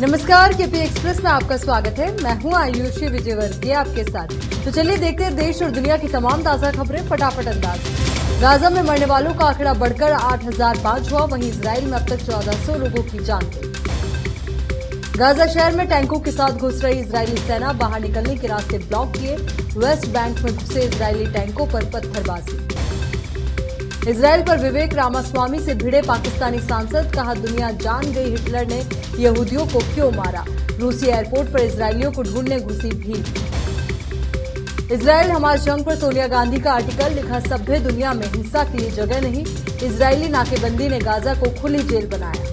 नमस्कार, KP express में आपका स्वागत है। मैं हूं आयुषी विजयवर्गीय आपके साथ। तो चलिए देखते हैं देश और दुनिया की तमाम ताजा खबरें फटाफट अंदाज। गाजा में मरने वालों का आंकड़ा बढ़कर 8,005 हुआ। वहीं इजराइल में अब तक 1,400 लोगों की जान गई। गाजा शहर में टैंकों के साथ घुस रही इजरायली सेना, बाहर निकलने के रास्ते ब्लॉक किए। वेस्ट बैंक में घुसे इजरायली टैंकों पर पत्थरबाजी। इजराइल पर विवेक रामास्वामी से भिड़े पाकिस्तानी सांसद, कहा दुनिया जान गई हिटलर ने यहूदियों को क्यों मारा। रूसी एयरपोर्ट पर इजरायलियों को ढूंढने घुसी भीड़। इजराइल हमास जंग पर सोनिया गांधी का आर्टिकल, लिखा सभ्य दुनिया में हिंसा के लिए जगह नहीं। इजरायली नाकेबंदी ने गाजा को खुली जेल बनाया।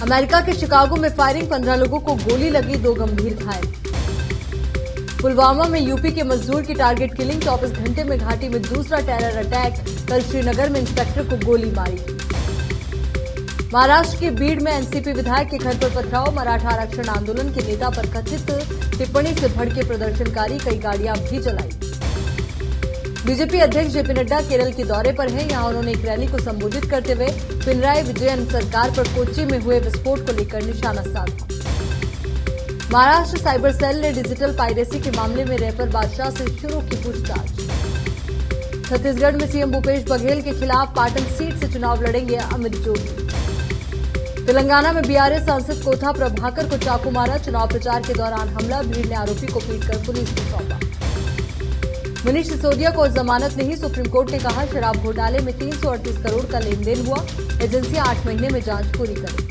अमेरिका के शिकागो में फायरिंग, 15 लोगों को गोली लगी, 2 गंभीर घायल। पुलवामा में यूपी के मजदूर की टारगेट किलिंग, 24 घंटे में घाटी में दूसरा टेरर अटैक। कल श्रीनगर में इंस्पेक्टर को गोली मारी। महाराष्ट्र के बीड़ में एनसीपी विधायक के घर पर पथराव, मराठा आरक्षण आंदोलन के नेता पर कथित टिप्पणी से भड़के प्रदर्शनकारी, कई गाड़ियां भी जलाई। बीजेपी अध्यक्ष जेपी नड्डा केरल के दौरे पर हैं। यहां उन्होंने एक रैली को संबोधित करते हुए पिनराई विजयन सरकार पर कोच्चि में हुए विस्फोट को लेकर निशाना साधा। महाराष्ट्र साइबर सेल ने डिजिटल पायरेसी के मामले में रैपर बादशाह से शुरू की पूछताछ। छत्तीसगढ़ में सीएम भूपेश बघेल के खिलाफ पाटन सीट से चुनाव लड़ेंगे अमित जोगी। तेलंगाना में बीआरएस सांसद कोथा प्रभाकर को चाकू मारा, चुनाव प्रचार के दौरान हमला, भीड़ ने आरोपी को पीटकर पुलिस को सौंपा। मनीष सिसोदिया को जमानत नहीं, सुप्रीम कोर्ट ने कहा शराब घोटाले में 338 करोड़ का लेन देन हुआ, एजेंसियां 8 महीने में जांच पूरी करें।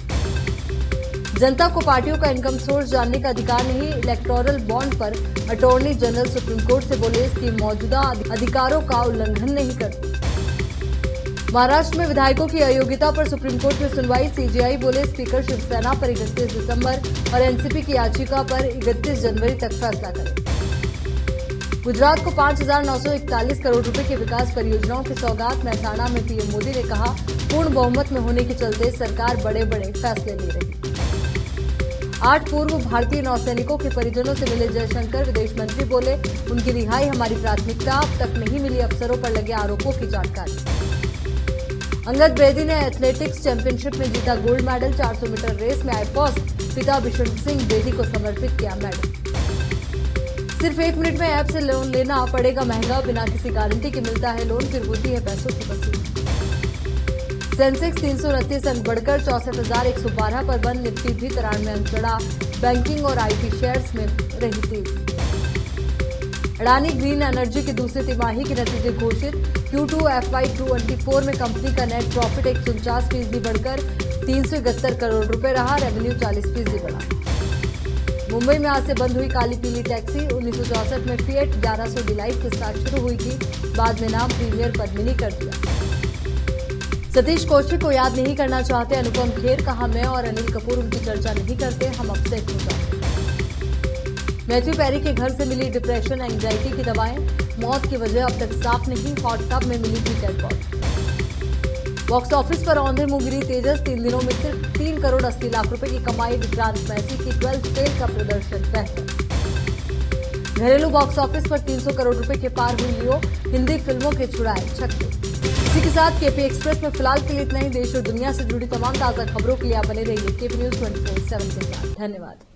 जनता को पार्टियों का इनकम सोर्स जानने का अधिकार नहीं, इलेक्टोरल बॉन्ड पर अटॉर्नी जनरल सुप्रीम कोर्ट से बोले इसकी मौजूदा अधिकारों का उल्लंघन नहीं करती। महाराष्ट्र में विधायकों की अयोग्यता पर सुप्रीम कोर्ट में सुनवाई, सीजेआई बोले स्पीकर शिवसेना पर 31 दिसंबर और एनसीपी की याचिका पर 31 जनवरी तक फैसला करें। गुजरात को 5,941 करोड़ रुपए के विकास परियोजनाओं की सौगात, महसाणा में पीएम मोदी ने कहा पूर्ण बहुमत में होने के चलते सरकार बड़े बड़े फैसले ले रही। 8 पूर्व भारतीय नौसैनिकों के परिजनों से मिले जयशंकर, विदेश मंत्री बोले उनकी रिहाई हमारी प्राथमिकता, अब तक नहीं मिली अफसरों पर लगे आरोपों की जानकारी। अंगद बेदी ने एथलेटिक्स चैंपियनशिप में जीता गोल्ड मेडल, 400 मीटर रेस में आए फर्स्ट, पिता बिशन सिंह बेदी को समर्पित किया मेडल। सिर्फ 1 मिनट में ऐप से लोन लेना पड़ेगा महंगा, बिना किसी गारंटी के मिलता है लोन, फिर होती है पैसों की वसूली। सेंसेक्स 329 अंक बढ़कर 64,112 पर बंद, निफ्टी भी 93 अंक चढ़ा, बैंकिंग और आईटी शेयर्स में रही तेजी। अडानी ग्रीन एनर्जी की दूसरी तिमाही के नतीजे घोषित, Q2 FY24 में कंपनी का नेट प्रॉफिट 149% बढ़कर 371 करोड़ रुपए रहा, रेवेन्यू 40% बढ़ा। मुंबई में आज से बंद हुई काली पीली टैक्सी, 1964 में फिएट 1100 डिलाइट के साथ शुरू हुई थी, बाद में नाम प्रीमियर पद्मिनी कर दिया। सतीश कौशिक को याद नहीं करना चाहते अनुपम खेर, कहा मैं और अनिल कपूर उनकी चर्चा नहीं करते, हम अपसेट हो जाते। मैथ्यू पेरी के घर से मिली डिप्रेशन एंजाइटी की दवाएं, मौत की वजह अब तक साफ नहीं, हॉट टब में मिली थी डेड बॉडी। बॉक्स ऑफिस पर औंधे मुंह गिरी तेजस, 3 दिनों में सिर्फ 3 करोड़ 80 लाख रुपए की कमाई, विक्रांत मैसी की 12th फेल का प्रदर्शन बेहतर। घरेलू बॉक्स ऑफिस पर 300 करोड़ रुपए के पार हुई लियो, हिंदी फिल्मों के छुड़ाए छक्के। इसी के साथ केपी एक्सप्रेस में फिलहाल के लिए इतना ही। देश और दुनिया से जुड़ी तमाम ताजा खबरों के लिए आप बने रहिए केपी न्यूज 24/7 के साथ। धन्यवाद।